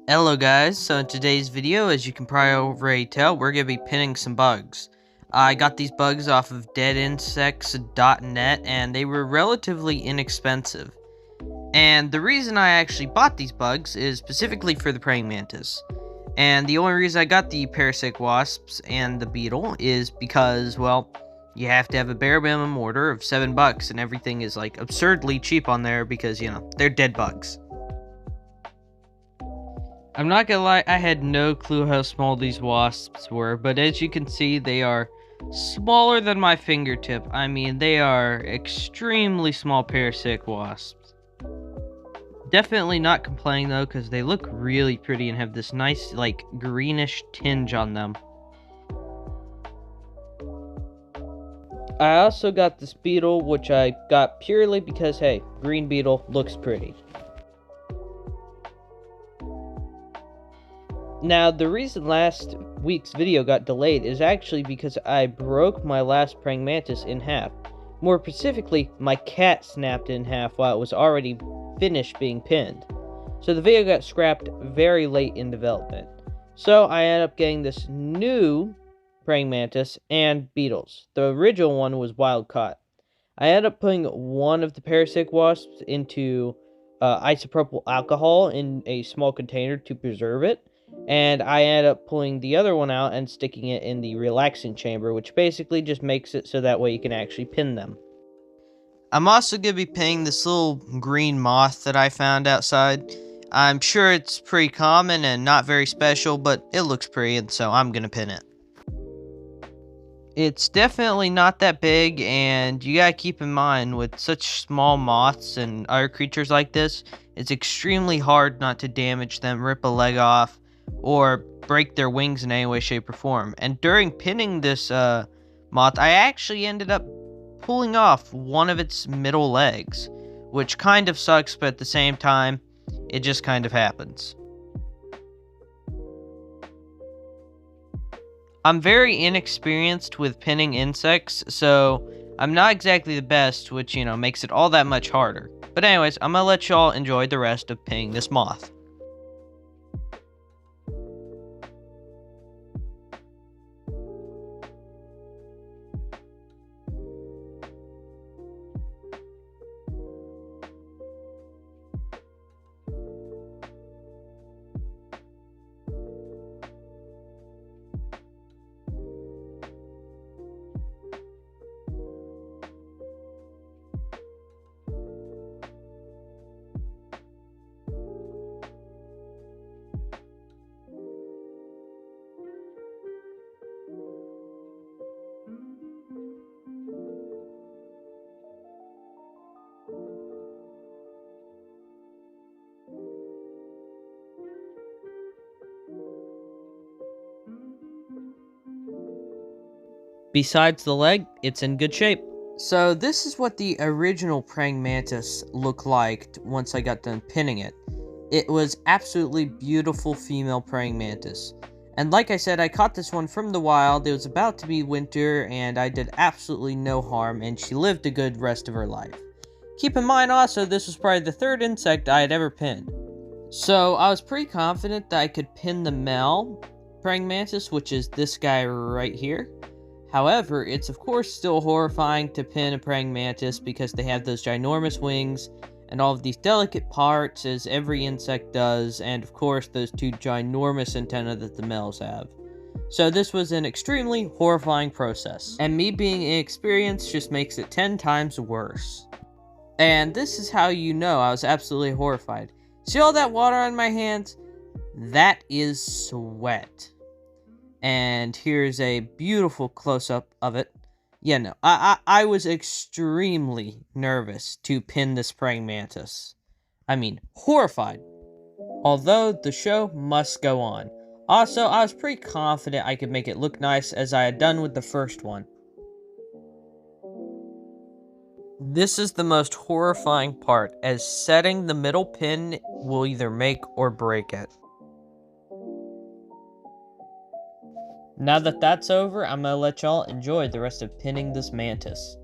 Hello guys, so in today's video, as you can probably already tell, we're going to be pinning some bugs. I got these bugs off of deadinsects.net and they were relatively inexpensive. And the reason I actually bought these bugs is specifically for the praying mantis. And the only reason I got the parasitic wasps and the beetle is because, well, you have to have a bare minimum order of $7 and everything is like absurdly cheap on there because, they're dead bugs. I'm not gonna lie, I had no clue how small these wasps were, but as you can see, they are smaller than my fingertip. I mean, they are extremely small parasitic wasps. Definitely not complaining though, because they look really pretty and have this nice, like, greenish tinge on them. I also got this beetle, which I got purely because, hey, green beetle looks pretty. Now, the reason last week's video got delayed is actually because I broke my last praying mantis in half. More specifically, my cat snapped in half while it was already finished being pinned. So the video got scrapped very late in development. So I ended up getting this new praying mantis and beetles. The original one was wild caught. I ended up putting one of the parasitic wasps into isopropyl alcohol in a small container to preserve it. And I ended up pulling the other one out and sticking it in the relaxing chamber, which basically just makes it so that way you can actually pin them. I'm also going to be pinning this little green moth that I found outside. I'm sure it's pretty common and not very special, but it looks pretty, and so I'm going to pin it. It's definitely not that big, and you gotta keep in mind, with such small moths and other creatures like this, it's extremely hard not to damage them, rip a leg off, or break their wings in any way, shape, or form. And during pinning this moth, I actually ended up pulling off one of its middle legs, which kind of sucks, but at the same time, it just kind of happens. I'm very inexperienced with pinning insects, so I'm not exactly the best, which, makes it all that much harder. But anyways, I'm gonna let y'all enjoy the rest of pinning this moth. Besides the leg, it's in good shape. So this is what the original praying mantis looked like once I got done pinning it. It was absolutely beautiful female praying mantis. And like I said, I caught this one from the wild. It was about to be winter and I did absolutely no harm, and she lived a good rest of her life. Keep in mind also, this was probably the third insect I had ever pinned. So I was pretty confident that I could pin the male praying mantis, which is this guy right here. However, it's of course still horrifying to pin a praying mantis because they have those ginormous wings and all of these delicate parts, as every insect does, and of course those two ginormous antennae that the males have. So this was an extremely horrifying process, and me being inexperienced just makes it 10 times worse. And this is how you know I was absolutely horrified. See all that water on my hands? That is sweat. And here's a beautiful close-up of it. Yeah, no, I was extremely nervous to pin this praying mantis. I mean, horrified. Although, the show must go on. Also, I was pretty confident I could make it look nice as I had done with the first one. This is the most horrifying part, as setting the middle pin will either make or break it. Now that that's over, I'm gonna let y'all enjoy the rest of pinning this mantis.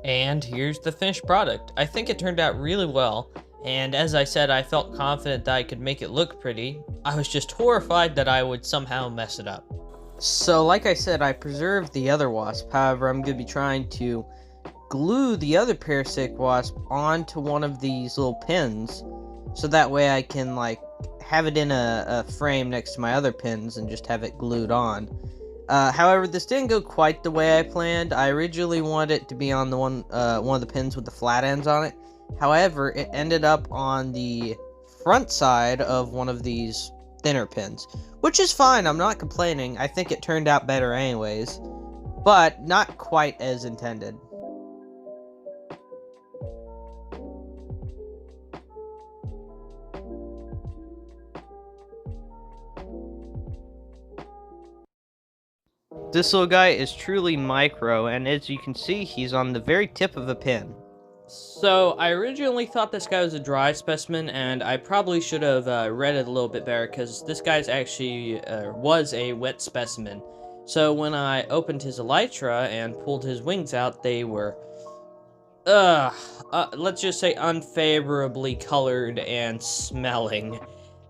And here's the finished product. I think it turned out really well, and as I said, I felt confident that I could make it look pretty. I was just horrified that I would somehow mess it up. So like I said, I preserved the other wasp. However, I'm going to be trying to glue the other parasitic wasp onto one of these little pins, so that way I can like have it in a frame next to my other pins and just have it glued on. However, this didn't go quite the way I planned. I originally wanted it to be on the one of the pins with the flat ends on it. However, it ended up on the front side of one of these thinner pins, which is fine. I'm not complaining. I think it turned out better anyways, but not quite as intended. This little guy is truly micro, and as you can see, he's on the very tip of a pin. So, I originally thought this guy was a dry specimen, and I probably should have read it a little bit better, because this guy's actually was a wet specimen. So, when I opened his elytra and pulled his wings out, they were, let's just say unfavorably colored and smelling.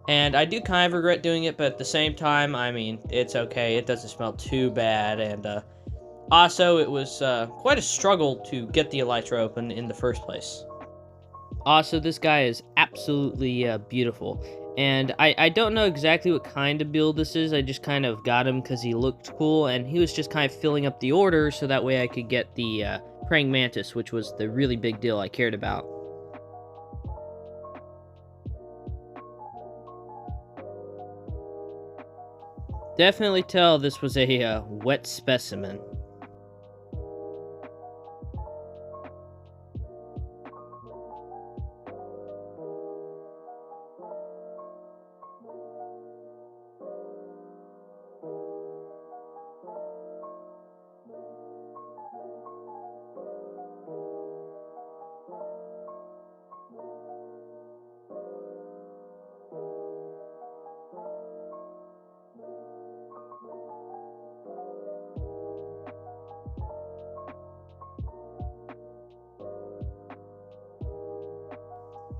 And I do kind of regret doing it, but at the same time, I mean, it's okay. It doesn't smell too bad, and also, it was quite a struggle to get the elytra open in the first place. Also, this guy is absolutely beautiful. And I don't know exactly what kind of build this is. I just kind of got him because he looked cool, and he was just kind of filling up the order so that way I could get the praying mantis, which was the really big deal I cared about. Definitely tell this was a wet specimen.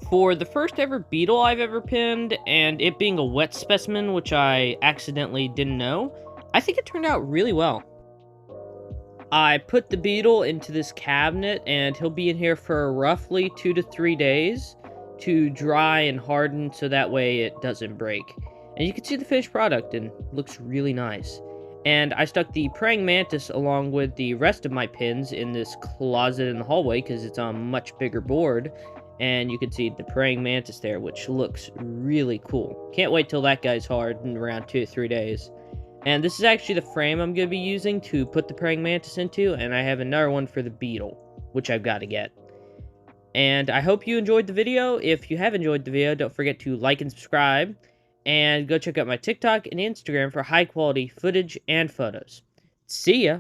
For the first ever beetle I've ever pinned, and it being a wet specimen, which I accidentally didn't know, I think it turned out really well. I put the beetle into this cabinet, and he'll be in here for roughly 2 to 3 days to dry and harden so that way it doesn't break. And you can see the finished product, and looks really nice. And I stuck the praying mantis along with the rest of my pins in this closet in the hallway because it's on a much bigger board. And you can see the praying mantis there, which looks really cool. Can't wait till that guy's hard in around 2 to 3 days. And this is actually the frame I'm going to be using to put the praying mantis into, and I have another one for the beetle, which I've got to get. And I hope you enjoyed the video. If you have enjoyed the video, don't forget to like and subscribe, and go check out my TikTok and Instagram for high quality footage and photos. See ya!